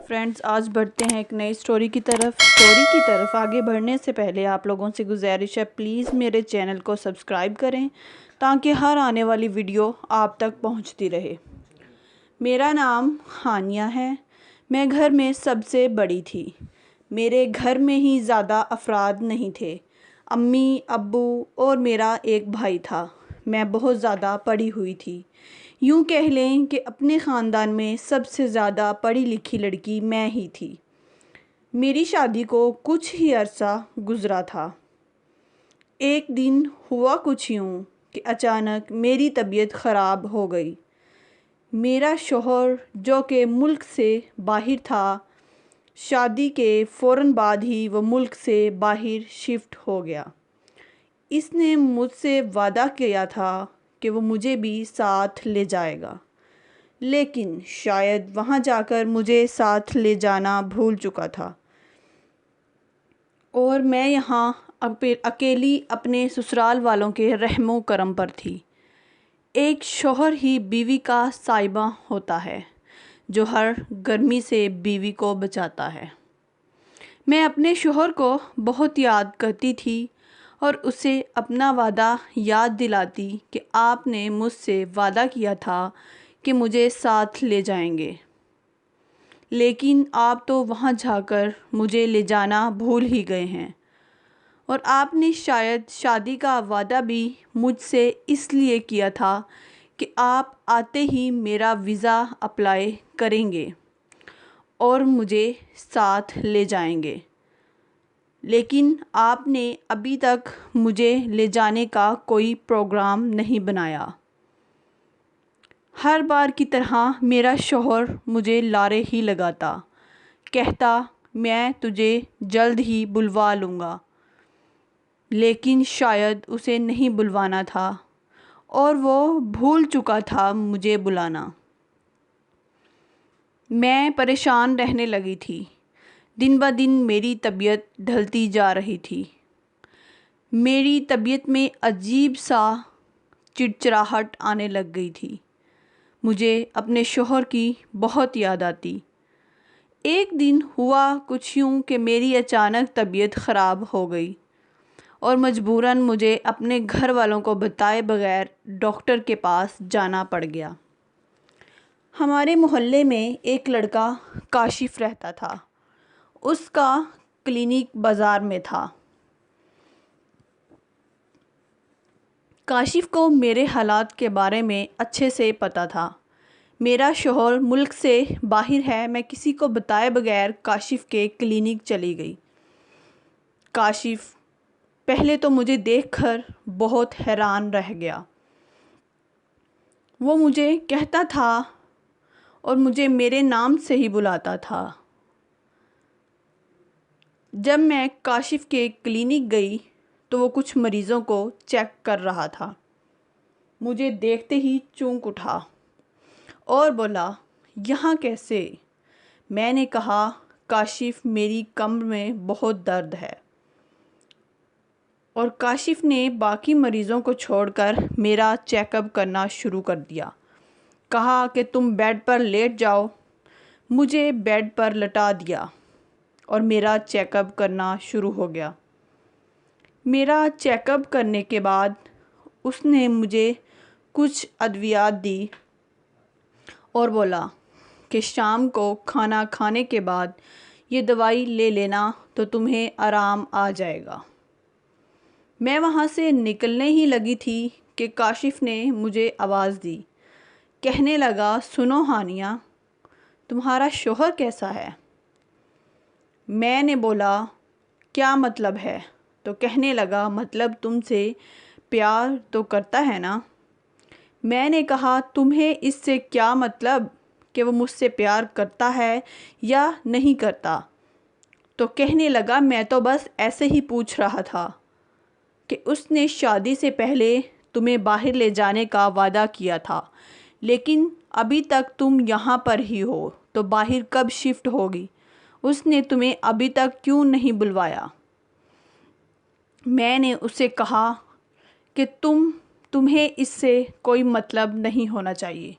Friends, آج بڑھتے ہیں ایک نئی سٹوری کی طرف آگے بڑھنے سے پہلے آپ لوگوں سے گزارش ہے پلیز میرے چینل کو سبسکرائب کریں تاکہ ہر آنے والی ویڈیو آپ تک پہنچتی رہے۔ میرا نام ہانیہ ہے۔ میں گھر میں سب سے بڑی تھی۔ میرے گھر میں ہی زیادہ افراد نہیں تھے، امی، ابو اور میرا ایک بھائی تھا۔ میں بہت زیادہ پڑھی ہوئی تھی، یوں کہہ لیں کہ اپنے خاندان میں سب سے زیادہ پڑھی لکھی لڑکی میں ہی تھی۔ میری شادی کو کچھ ہی عرصہ گزرا تھا۔ ایک دن ہوا کچھ یوں کہ اچانک میری طبیعت خراب ہو گئی۔ میرا شوہر جو کہ ملک سے باہر تھا، شادی کے فوراً بعد ہی وہ ملک سے باہر شفٹ ہو گیا۔ اس نے مجھ سے وعدہ کیا تھا کہ وہ مجھے بھی ساتھ لے جائے گا، لیکن شاید وہاں جا کر مجھے ساتھ لے جانا بھول چکا تھا اور میں یہاں اکیلی اپنے سسرال والوں کے رحم و کرم پر تھی۔ ایک شوہر ہی بیوی کا سائبہ ہوتا ہے جو ہر گرمی سے بیوی کو بچاتا ہے۔ میں اپنے شوہر کو بہت یاد کرتی تھی اور اسے اپنا وعدہ یاد دلاتی کہ آپ نے مجھ سے وعدہ کیا تھا کہ مجھے ساتھ لے جائیں گے، لیکن آپ تو وہاں جا کر مجھے لے جانا بھول ہی گئے ہیں، اور آپ نے شاید شادی کا وعدہ بھی مجھ سے اس لیے کیا تھا کہ آپ آتے ہی میرا ویزا اپلائی کریں گے اور مجھے ساتھ لے جائیں گے، لیکن آپ نے ابھی تک مجھے لے جانے کا کوئی پروگرام نہیں بنایا۔ ہر بار کی طرح میرا شوہر مجھے لارے ہی لگاتا، کہتا میں تجھے جلد ہی بلوا لوں گا، لیکن شاید اسے نہیں بلوانا تھا اور وہ بھول چکا تھا مجھے بلانا۔ میں پریشان رہنے لگی تھی۔ دن بہ دن میری طبیعت ڈھلتی جا رہی تھی۔ میری طبیعت میں عجیب سا چڑچڑاہٹ آنے لگ گئی تھی۔ مجھے اپنے شوہر کی بہت یاد آتی۔ ایک دن ہوا کچھ یوں کہ میری اچانک طبیعت خراب ہو گئی اور مجبوراً مجھے اپنے گھر والوں کو بتائے بغیر ڈاکٹر کے پاس جانا پڑ گیا۔ ہمارے محلے میں ایک لڑکا کاشف رہتا تھا۔ اس کا کلینک بازار میں تھا۔ کاشف کو میرے حالات کے بارے میں اچھے سے پتہ تھا۔ میرا شوہر ملک سے باہر ہے، میں کسی کو بتائے بغیر کاشف کے کلینک چلی گئی۔ کاشف پہلے تو مجھے دیکھ کر بہت حیران رہ گیا۔ وہ مجھے کہتا تھا اور مجھے میرے نام سے ہی بلاتا تھا۔ جب میں کاشف کے کلینک گئی تو وہ کچھ مریضوں کو چیک کر رہا تھا۔ مجھے دیکھتے ہی چونک اٹھا اور بولا یہاں کیسے؟ میں نے کہا کاشف میری کمر میں بہت درد ہے، اور کاشف نے باقی مریضوں کو چھوڑ کر میرا چیک اپ کرنا شروع کر دیا۔ کہا کہ تم بیڈ پر لیٹ جاؤ۔ مجھے بیڈ پر لٹا دیا اور میرا چیک اپ کرنا شروع ہو گیا۔ میرا چیک اپ کرنے کے بعد اس نے مجھے کچھ ادویات دی اور بولا کہ شام کو کھانا کھانے کے بعد یہ دوائی لے لینا تو تمہیں آرام آ جائے گا۔ میں وہاں سے نکلنے ہی لگی تھی کہ کاشف نے مجھے آواز دی، کہنے لگا سنو ہانیہ، تمہارا شوہر کیسا ہے؟ میں نے بولا کیا مطلب ہے؟ تو کہنے لگا مطلب تم سے پیار تو کرتا ہے نا؟ میں نے کہا تمہیں اس سے کیا مطلب کہ وہ مجھ سے پیار کرتا ہے یا نہیں کرتا؟ تو کہنے لگا میں تو بس ایسے ہی پوچھ رہا تھا کہ اس نے شادی سے پہلے تمہیں باہر لے جانے کا وعدہ کیا تھا، لیکن ابھی تک تم یہاں پر ہی ہو تو باہر کب شفٹ ہوگی؟ اس نے تمہیں ابھی تک کیوں نہیں بلوایا؟ میں نے اسے کہا کہ تمہیں اس سے کوئی مطلب نہیں ہونا چاہیے۔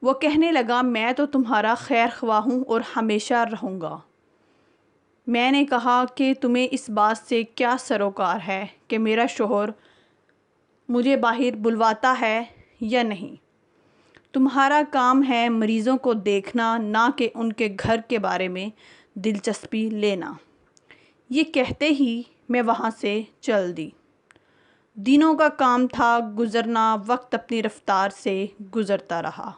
وہ کہنے لگا میں تو تمہارا خیر خواہ ہوں اور ہمیشہ رہوں گا۔ میں نے کہا کہ تمہیں اس بات سے کیا سروکار ہے کہ میرا شوہر مجھے باہر بلواتا ہے یا نہیں؟ تمہارا کام ہے مریضوں کو دیکھنا، نہ کہ ان کے گھر کے بارے میں دلچسپی لینا۔ یہ کہتے ہی میں وہاں سے چل دی۔ دنوں کا کام تھا گزرنا، وقت اپنی رفتار سے گزرتا رہا،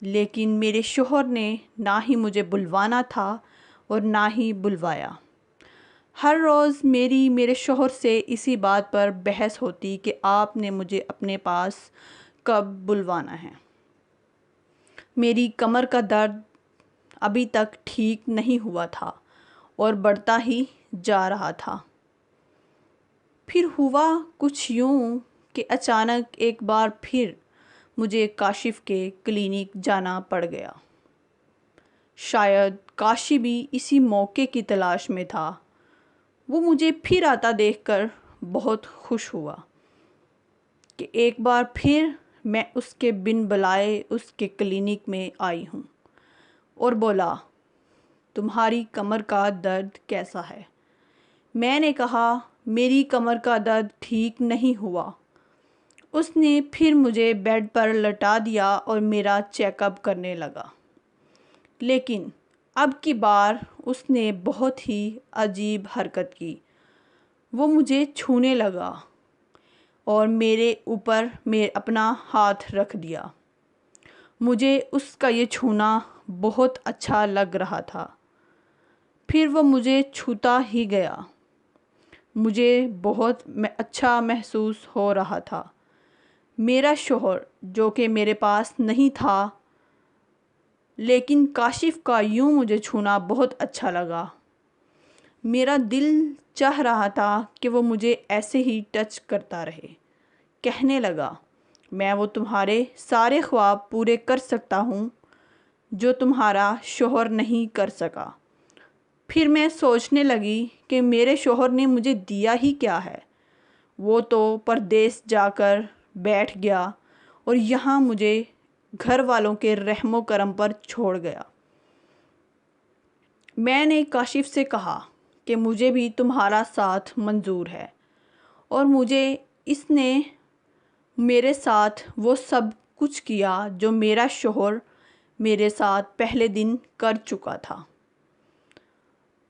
لیکن میرے شوہر نے نہ ہی مجھے بلوانا تھا اور نہ ہی بلوایا۔ ہر روز میرے شوہر سے اسی بات پر بحث ہوتی کہ آپ نے مجھے اپنے پاس کب بلوانا ہے۔ میری کمر کا درد ابھی تک ٹھیک نہیں ہوا تھا اور بڑھتا ہی جا رہا تھا۔ پھر ہوا کچھ یوں کہ اچانک ایک بار پھر مجھے کاشف کے کلینک جانا پڑ گیا۔ شاید کاشف بھی اسی موقع کی تلاش میں تھا۔ وہ مجھے پھر آتا دیکھ کر بہت خوش ہوا کہ ایک بار پھر میں اس کے بن بلائے اس کے کلینک میں آئی ہوں، اور بولا تمہاری کمر کا درد کیسا ہے؟ میں نے کہا میری کمر کا درد ٹھیک نہیں ہوا۔ اس نے پھر مجھے بیڈ پر لٹا دیا اور میرا چیک اپ کرنے لگا، لیکن اب کی بار اس نے بہت ہی عجیب حرکت کی۔ وہ مجھے چھونے لگا اور میرے اوپر اپنا ہاتھ رکھ دیا۔ مجھے اس کا یہ چھونا بہت اچھا لگ رہا تھا۔ پھر وہ مجھے چھوتا ہی گیا۔ مجھے بہت اچھا محسوس ہو رہا تھا۔ میرا شوہر جو کہ میرے پاس نہیں تھا، لیکن کاشف کا یوں مجھے چھونا بہت اچھا لگا۔ میرا دل چاہ رہا تھا کہ وہ مجھے ایسے ہی ٹچ کرتا رہے۔ کہنے لگا میں وہ تمہارے سارے خواب پورے کر سکتا ہوں جو تمہارا شوہر نہیں کر سکا۔ پھر میں سوچنے لگی کہ میرے شوہر نے مجھے دیا ہی کیا ہے؟ وہ تو پردیس جا کر بیٹھ گیا اور یہاں مجھے گھر والوں کے رحم و کرم پر چھوڑ گیا۔ میں نے کاشف سے کہا کہ مجھے بھی تمہارا ساتھ منظور ہے، اور اس نے میرے ساتھ وہ سب کچھ کیا جو میرا شوہر میرے ساتھ پہلے دن کر چکا تھا۔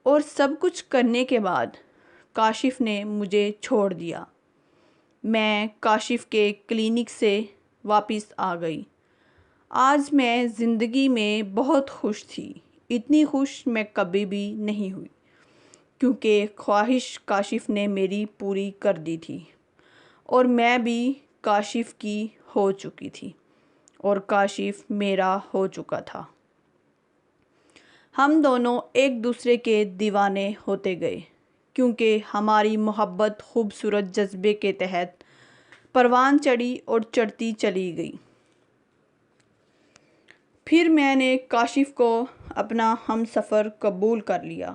اور سب کچھ کرنے کے بعد کاشف نے مجھے چھوڑ دیا۔ میں کاشف کے کلینک سے واپس آ گئی۔ آج میں زندگی میں بہت خوش تھی، اتنی خوش میں کبھی بھی نہیں ہوئی، کیونکہ خواہش کاشف نے میری پوری کر دی تھی، اور میں بھی کاشف کی ہو چکی تھی، اور کاشف میرا ہو چکا تھا۔ ہم دونوں ایک دوسرے کے دیوانے ہوتے گئے، کیونکہ ہماری محبت خوبصورت جذبے کے تحت پروان چڑھی اور چڑھتی چلی گئی۔ پھر میں نے کاشف کو اپنا ہم سفر قبول کر لیا۔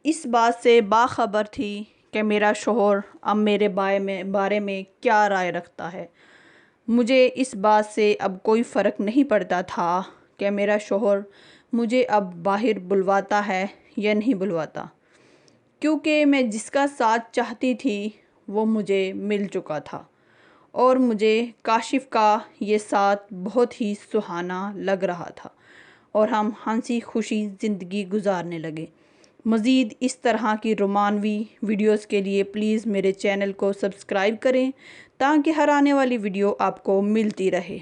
اس بات سے باخبر تھی کہ میرا شوہر اب میرے بارے میں کیا رائے رکھتا ہے۔ مجھے اس بات سے اب کوئی فرق نہیں پڑتا تھا کہ میرا شوہر مجھے اب باہر بلواتا ہے یا نہیں بلواتا، کیونکہ میں جس کا ساتھ چاہتی تھی وہ مجھے مل چکا تھا، اور مجھے کاشف کا یہ ساتھ بہت ہی سہانا لگ رہا تھا، اور ہم ہنسی خوشی زندگی گزارنے لگے۔ مزید اس طرح کی رومانوی ویڈیوز کے لیے پلیز میرے چینل کو سبسکرائب کریں تاکہ ہر آنے والی ویڈیو آپ کو ملتی رہے۔